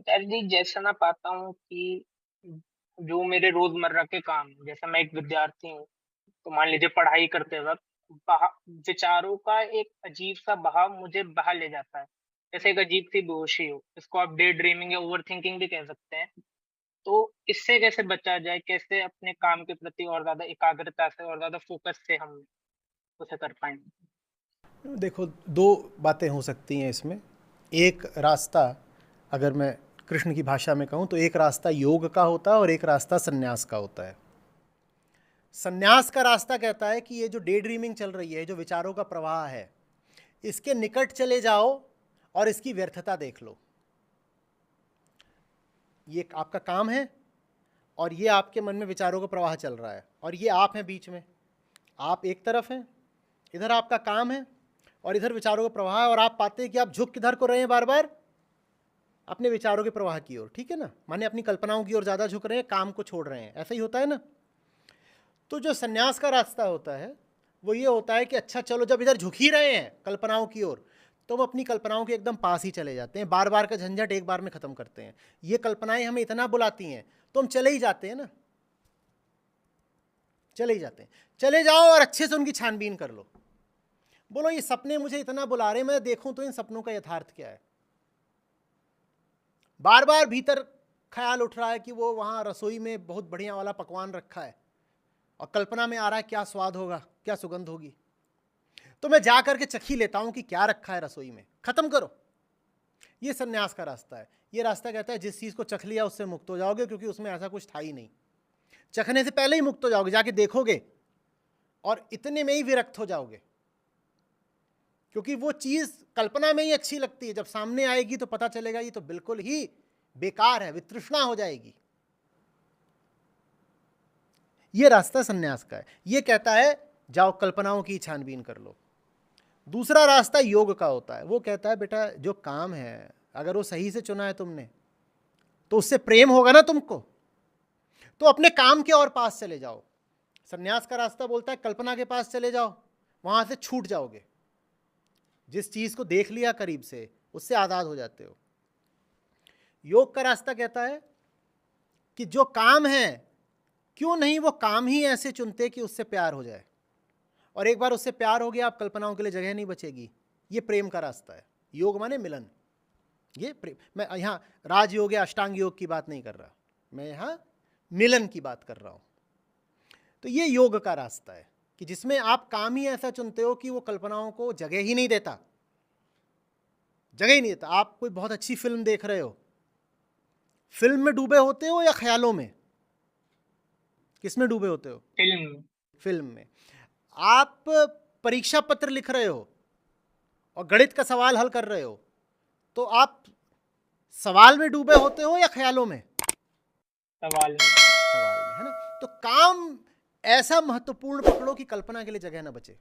यार जी, जैसा मैं पाता हूँ कि जो मेरे रोज़मर्रा के काम, जैसे मैं एक विद्यार्थी हूँ, तो मान लीजिए पढ़ाई करते वक़्त बहा विचारों का एक अजीब-सा बहाव मुझे बहा ले जाता है। जैसे एक अजीब-सी बेहोशी हो, इसको आप डे ड्रीमिंग या ओवरथिंकिंग भी कह सकते हैं। तो इससे कैसे बचा जाए? कैसे अपने काम के प्रति और ज़्यादा एकाग्रता से और ज़्यादा फ़ोकस से हम उसे कर पाएँ? देखो, दो बातें हो सकती हैं इसमें। एक रास्ता, अगर मैं कृष्ण की भाषा में कहूँ तो एक रास्ता योग का होता है और एक रास्ता संन्यास का होता है। संन्यास का रास्ता कहता है कि ये जो डे ड्रीमिंग चल रही है, जो विचारों का प्रवाह है, इसके निकट चले जाओ और इसकी व्यर्थता देख लो। ये आपका काम है और ये आपके मन में विचारों का प्रवाह चल रहा है और ये आप हैं बीच में। आप एक तरफ हैं, इधर आपका काम है और इधर विचारों का प्रवाह है, और आप पाते हैं कि आप झुक किधर को रहे हैं? बार बार अपने विचारों के प्रवाह की ओर। ठीक है ना? माने अपनी कल्पनाओं की ओर ज़्यादा झुक रहे हैं, काम को छोड़ रहे हैं। ऐसा ही होता है ना? तो जो संन्यास का रास्ता होता है वो ये होता है कि अच्छा चलो, जब इधर झुक ही रहे हैं कल्पनाओं की ओर, तो हम अपनी कल्पनाओं के एकदम पास ही चले जाते हैं। बार बार का झंझट एक बार में ख़त्म करते हैं। ये कल्पनाएं हमें इतना बुलाती हैं तो हम चले ही जाते हैं ना, चले ही जाते हैं। चले जाओ और अच्छे से उनकी छानबीन कर लो। बोलो, ये सपने मुझे इतना बुला रहे हैं, मैं देखूं तो इन सपनों का यथार्थ क्या है। बार बार भीतर ख्याल उठ रहा है कि वो वहाँ रसोई में बहुत बढ़िया वाला पकवान रखा है और कल्पना में आ रहा है क्या स्वाद होगा, क्या सुगंध होगी, तो मैं जा करके चख ही लेता हूँ कि क्या रखा है रसोई में। खत्म करो। ये संन्यास का रास्ता है। ये रास्ता कहता है जिस चीज़ को चख लिया उससे मुक्त हो जाओगे, क्योंकि उसमें ऐसा कुछ था ही नहीं। चखने से पहले ही मुक्त हो जाओगे, जाके देखोगे और इतने में ही विरक्त हो जाओगे, क्योंकि वो चीज़ कल्पना में ही अच्छी लगती है। जब सामने आएगी तो पता चलेगा ये तो बिल्कुल ही बेकार है, वितृष्णा हो जाएगी। ये रास्ता संन्यास का है। ये कहता है जाओ कल्पनाओं की छानबीन कर लो। दूसरा रास्ता योग का होता है। वो कहता है बेटा, जो काम है अगर वो सही से चुना है तुमने, तो उससे प्रेम होगा ना तुमको, तो अपने काम के और पास चले जाओ। संन्यास का रास्ता बोलता है कल्पना के पास चले जाओ, वहां से छूट जाओगे। जिस चीज को देख लिया करीब से, उससे आज़ाद हो जाते हो। योग का रास्ता कहता है कि जो काम है, क्यों नहीं वो काम ही ऐसे चुनते कि उससे प्यार हो जाए, और एक बार उससे प्यार हो गया, आप कल्पनाओं के लिए जगह नहीं बचेगी। ये प्रेम का रास्ता है। योग माने मिलन। ये प्रेम। मैं यहाँ राजयोग या अष्टांग योग की बात नहीं कर रहा, मैं यहाँ मिलन की बात कर रहा हूँ। तो ये योग का रास्ता है कि जिसमें आप काम ही ऐसा चुनते हो कि वो कल्पनाओं को जगह ही नहीं देता, जगह ही नहीं देता। आप कोई बहुत अच्छी फिल्म देख रहे हो, फिल्म में डूबे होते हो या ख्यालों में? किस में डूबे होते हो? फ़िल्म। फिल्म में। आप परीक्षा पत्र लिख रहे हो और गणित का सवाल हल कर रहे हो, तो आप सवाल में डूबे होते हो या ख्यालों में? सवाल में। सवाल में, है ना? तो काम ऐसा महत्वपूर्ण पकड़ो कि कल्पना के लिए जगह ना बचे।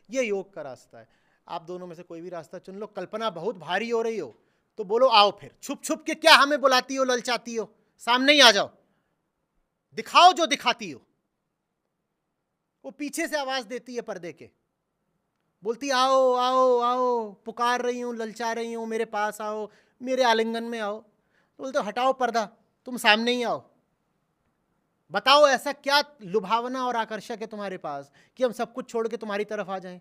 ये योग का रास्ता है। आप दोनों में से कोई भी रास्ता चुन लो। कल्पना बहुत भारी हो रही हो तो बोलो आओ, फिर छुप छुप के क्या हमें बुलाती हो, ललचाती हो? सामने ही आ जाओ, दिखाओ जो दिखाती हो। वो पीछे से आवाज देती है पर्दे के, बोलती आओ आओ आओ, पुकार रही हूँ, ललचा रही हूँ, मेरे पास आओ, मेरे आलिंगन में आओ। तो बोलते हटाओ पर्दा, तुम सामने ही आओ। बताओ ऐसा क्या लुभावना और आकर्षक है तुम्हारे पास कि हम सब कुछ छोड़ के तुम्हारी तरफ आ जाएं?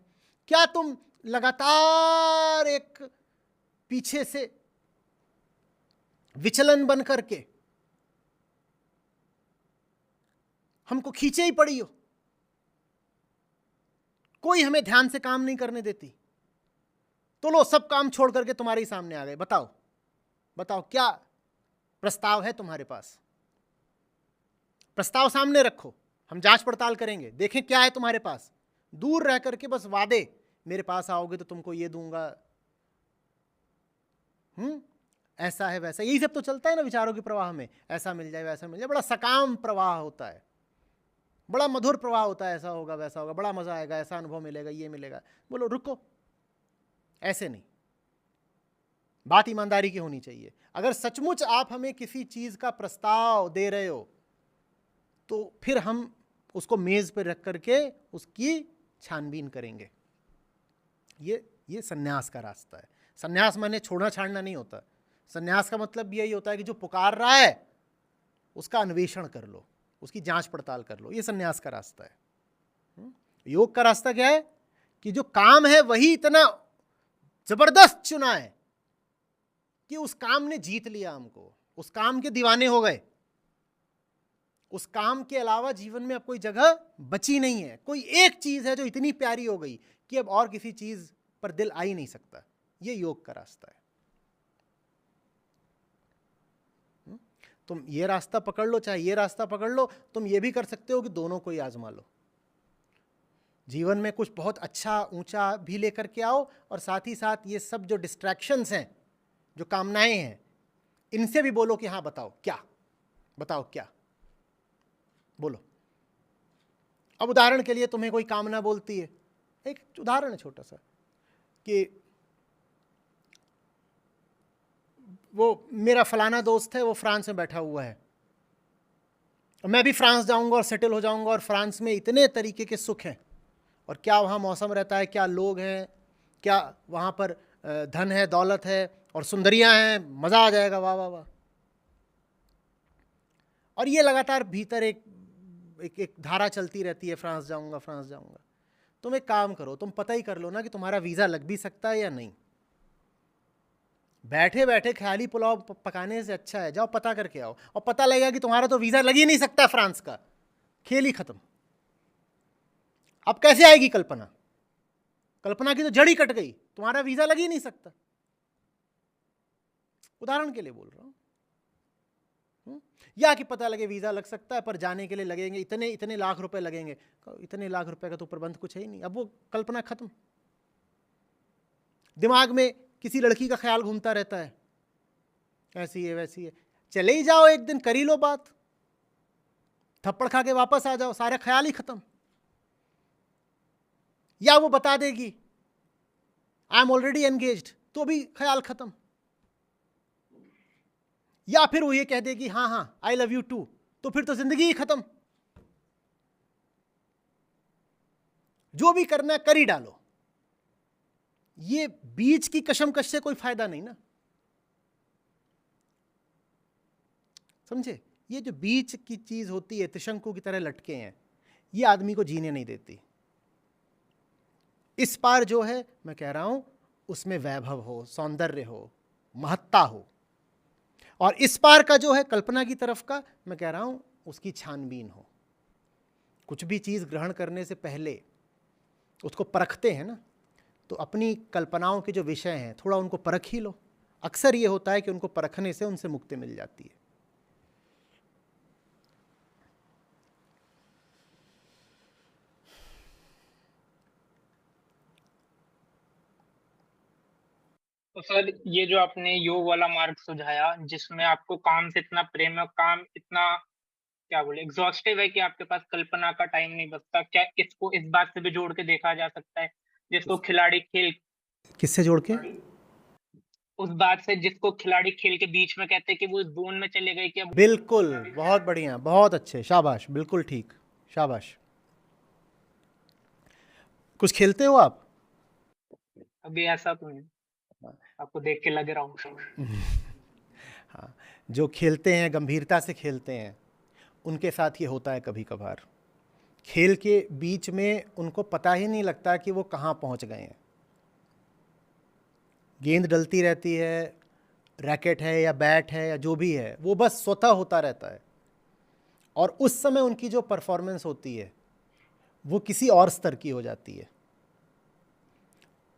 क्या तुम लगातार एक पीछे से विचलन बन करके हमको खींचे ही पड़ी हो? कोई हमें ध्यान से काम नहीं करने देती, तो लो सब काम छोड़ करके तुम्हारे ही सामने आ गए। बताओ बताओ क्या प्रस्ताव है तुम्हारे पास? प्रस्ताव सामने रखो, हम जांच पड़ताल करेंगे, देखें क्या है तुम्हारे पास। दूर रह करके बस वादे, मेरे पास आओगे तो तुमको ये दूंगा, ऐसा है वैसा, यही सब तो चलता है ना विचारों के प्रवाह में। ऐसा मिल जाए वैसा मिल जाए, बड़ा सकाम प्रवाह होता है, बड़ा मधुर प्रवाह होता है। ऐसा होगा वैसा होगा, बड़ा मजा आएगा, ऐसा अनुभव मिलेगा, ये मिलेगा। बोलो रुको, ऐसे नहीं। बात ईमानदारी की होनी चाहिए। अगर सचमुच आप हमें किसी चीज का प्रस्ताव दे रहे हो तो फिर हम उसको मेज पर रख करके उसकी छानबीन करेंगे। ये संन्यास का रास्ता है। संन्यास माने छोड़ना छाड़ना नहीं होता। सन्यास का मतलब यही होता है कि जो पुकार रहा है उसका अन्वेषण कर लो, उसकी जांच पड़ताल कर लो। ये सन्यास का रास्ता है। योग का रास्ता क्या है कि जो काम है वही इतना जबरदस्त चुना है कि उस काम ने जीत लिया हमको, उस काम के दीवाने हो गए। उस काम के अलावा जीवन में अब कोई जगह बची नहीं है। कोई एक चीज है जो इतनी प्यारी हो गई कि अब और किसी चीज पर दिल आ ही नहीं सकता। ये योग का रास्ता है। तुम ये रास्ता पकड़ लो चाहे ये रास्ता पकड़ लो, तुम ये भी कर सकते हो कि दोनों को ही आजमा लो। जीवन में कुछ बहुत अच्छा ऊंचा भी लेकर के आओ और साथ ही साथ ये सब जो डिस्ट्रैक्शंस हैं, जो कामनाएं हैं, इनसे भी बोलो कि हाँ बताओ क्या, बताओ क्या, बोलो। अब उदाहरण के लिए तुम्हें कोई कामना बोलती है, एक उदाहरण है छोटा सा, कि वो मेरा फलाना दोस्त है, वो फ्रांस में बैठा हुआ है, मैं भी फ्रांस जाऊंगा और सेटल हो जाऊंगा, और फ्रांस में इतने तरीके के सुख हैं, और क्या वहाँ मौसम रहता है, क्या लोग हैं, क्या वहाँ पर धन है, दौलत है और सुंदरियाँ हैं, मज़ा आ जाएगा, वाह वाह वाह। और ये लगातार भीतर एक धारा चलती रहती है, फ्रांस जाऊंगा फ्रांस जाऊंगा। तुम एक काम करो, तुम पता ही कर लो ना कि तुम्हारा वीज़ा लग भी सकता है या नहीं। बैठे बैठे ख्याली पुलाव पकाने से अच्छा है जाओ पता करके आओ, और पता लगेगा कि तुम्हारा तो वीज़ा लग ही नहीं सकता फ्रांस का, खेल ही खत्म। अब कैसे आएगी कल्पना? कल्पना की तो जड़ ही कट गई, तुम्हारा वीज़ा लग ही नहीं सकता। उदाहरण के लिए बोल रहा हूँ। या कि पता लगे वीज़ा लग सकता है पर जाने के लिए लगेंगे इतने इतने लाख रुपए लगेंगे, इतने लाख रुपए का तो प्रबंध कुछ है ही नहीं, अब वो कल्पना खत्म। दिमाग में किसी लड़की का ख्याल घूमता रहता है, ऐसी है वैसी है, चले ही जाओ एक दिन कर ही लो बात, थप्पड़ खा के वापस आ जाओ, सारे ख्याल ही खत्म। या वो बता देगी आई एम ऑलरेडी एंगेज्ड, तो भी ख्याल खत्म। या फिर वो ये कह देगी हाँ हाँ आई लव यू टू, तो फिर तो जिंदगी ही खत्म। जो भी करना है कर ही डालो। ये बीच की कशमकश से कोई फायदा नहीं ना, समझे? ये जो बीच की चीज होती है, त्रिशंकु की तरह लटके हैं, ये आदमी को जीने नहीं देती। इस पार जो है मैं कह रहा हूं उसमें वैभव हो, सौंदर्य हो, महत्ता हो, और इस पार का जो है कल्पना की तरफ का, मैं कह रहा हूं उसकी छानबीन हो। कुछ भी चीज ग्रहण करने से पहले उसको परखते हैं ना, तो अपनी कल्पनाओं के जो विषय हैं थोड़ा उनको परख ही लो। अक्सर ये होता है कि उनको परखने से उनसे मुक्ति मिल जाती है। तो सर ये जो आपने योग वाला मार्ग सुझाया, जिसमें आपको काम से इतना प्रेम है, काम इतना क्या बोले एग्जॉस्टिव है कि आपके पास कल्पना का टाइम नहीं बचता, क्या इसको इस बात से भी जोड़ के देखा जा सकता है जिसको खिलाड़ी खेल किससे जोड़ के? उस बात से जिसको खिलाड़ी खेल के बीच में कहते हैं कि वो इस जोन में चले गए कि अब बिल्कुल, बहुत बढ़िया, बहुत अच्छे, शाबाश, बिल्कुल ठीक, शाबाश। कुछ खेलते हो आप? अभी ऐसा तो नहीं, आपको देख के लग रहा हूँ। हाँ, जो खेलते हैं गंभीरता से खेलते हैं उनके साथ ये होता है कभी कभार। खेल के बीच में उनको पता ही नहीं लगता कि वो कहाँ पहुँच गए हैं। गेंद डलती रहती है, रैकेट है या बैट है या जो भी है, वो बस स्वतः होता रहता है, और उस समय उनकी जो परफॉर्मेंस होती है वो किसी और स्तर की हो जाती है।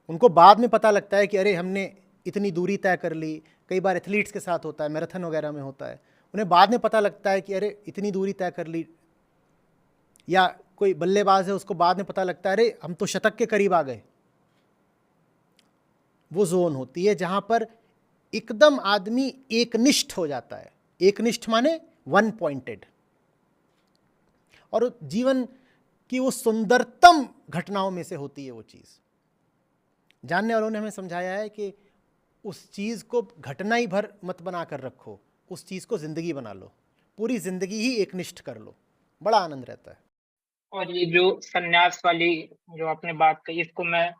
उनको बाद में पता लगता है कि अरे हमने इतनी दूरी तय कर ली। कई बार एथलीट्स के साथ होता है, मैराथन वगैरह में होता है, उन्हें बाद में पता लगता है कि अरे इतनी दूरी तय कर ली। या कोई बल्लेबाज है, उसको बाद में पता लगता है अरे हम तो शतक के करीब आ गए। वो जोन होती है जहां पर एकदम आदमी एकनिष्ठ हो जाता है। एकनिष्ठ माने वन पॉइंटेड, और जीवन की वो सुंदरतम घटनाओं में से होती है वो चीज़। जानने वालों ने हमें समझाया है कि उस चीज़ को घटना ही भर मत बना कर रखो, उस चीज़ को ज़िंदगी बना लो, पूरी ज़िंदगी ही एकनिष्ठ कर लो, बड़ा आनंद रहता है। और ये जो सन्यास वाली जो आपने बात कही, इसको मैं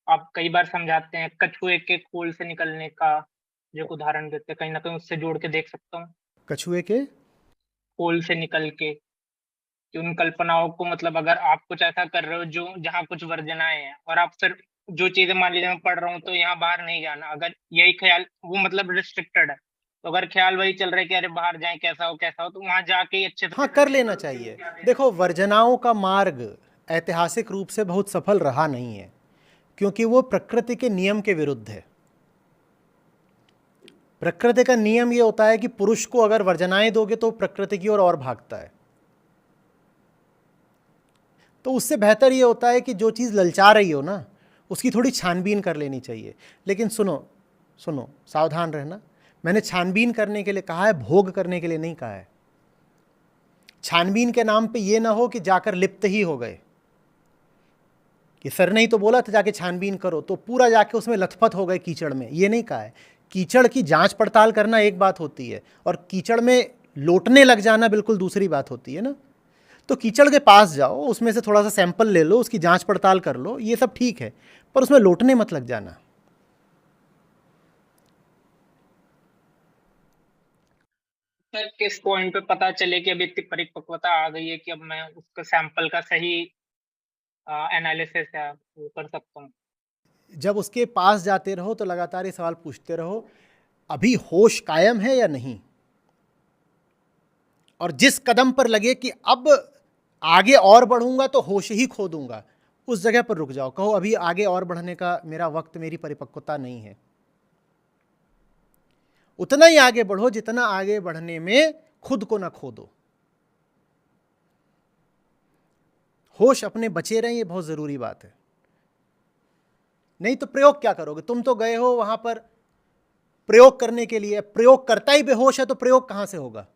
आप कई बार समझाते हैं कछुए के खोल से निकलने का, जो एक उदाहरण देते हैं, कहीं न कहीं उससे जोड़ के देख सकता हूँ, कछुए के पोल से निकल के, कि उन कल्पनाओं को मतलब अगर आप कुछ ऐसा कर रहे हो जो जहाँ कुछ वर्जनाएँ हैं और आप फिर जो चीज़ें मान लीजिए मैं पढ़ रहा हूँ तो यहाँ बाहर नहीं जाना, अगर यही ख़्याल वो मतलब रिस्ट्रिक्टेड है, तो अगर ख़्याल वही चल रहा है कि अरे बाहर जाएँ, कैसा हो, तो वहाँ जाके ही अच्छे हाँ से कर लेना चाहिए। देखो, वर्जनाओं का मार्ग ऐतिहासिक रूप से बहुत सफल रहा नहीं है, क्योंकि वो प्रकृति के नियम के विरुद्ध है। प्रकृति का नियम ये होता है कि पुरुष को अगर वर्जनाएं दोगे तो प्रकृति की ओर और भागता है। तो उससे बेहतर ये होता है कि जो चीज़ ललचा रही हो ना, उसकी थोड़ी छानबीन कर लेनी चाहिए। लेकिन सुनो सुनो, सावधान रहना। मैंने छानबीन करने के लिए कहा है, भोग करने के लिए नहीं कहा है। छानबीन के नाम पे ये ना हो कि जाकर लिप्त ही हो गए कि सर ने ही तो बोला था जाके छानबीन करो, तो पूरा जाके उसमें लथपथ हो गए कीचड़ में। ये नहीं कहा है। कीचड़ की जांच पड़ताल करना एक बात होती है, और कीचड़ में लोटने लग जाना बिल्कुल दूसरी बात होती है ना। तो कीचड़ के पास जाओ, उसमें से थोड़ा सा सैंपल ले लो, उसकी जांच पड़ताल कर लो, ये सब ठीक है, पर उसमें लोटने मत लग जाना। सर किस पॉइंट पे पता चले कि अभी इतनी परिपक्वता आ गई है कि अब मैं उसका सैंपल का सही एनालिसिस है वो कर सकता हूँ? जब उसके पास जाते रहो तो लगातार ये सवाल पूछते रहो, अभी होश कायम है या नहीं। और जिस कदम पर लगे कि अब आगे और बढ़ूंगा तो होश ही खो दूंगा, उस जगह पर रुक जाओ। कहो अभी आगे और बढ़ने का मेरा वक्त, मेरी परिपक्वता नहीं है। उतना ही आगे बढ़ो जितना आगे बढ़ने में खुद को ना खो दो। होश अपने बचे रहें, ये बहुत ज़रूरी बात है। नहीं तो प्रयोग क्या करोगे? तुम तो गए हो वहां पर प्रयोग करने के लिए, प्रयोग करता ही बेहोश है तो प्रयोग कहां से होगा?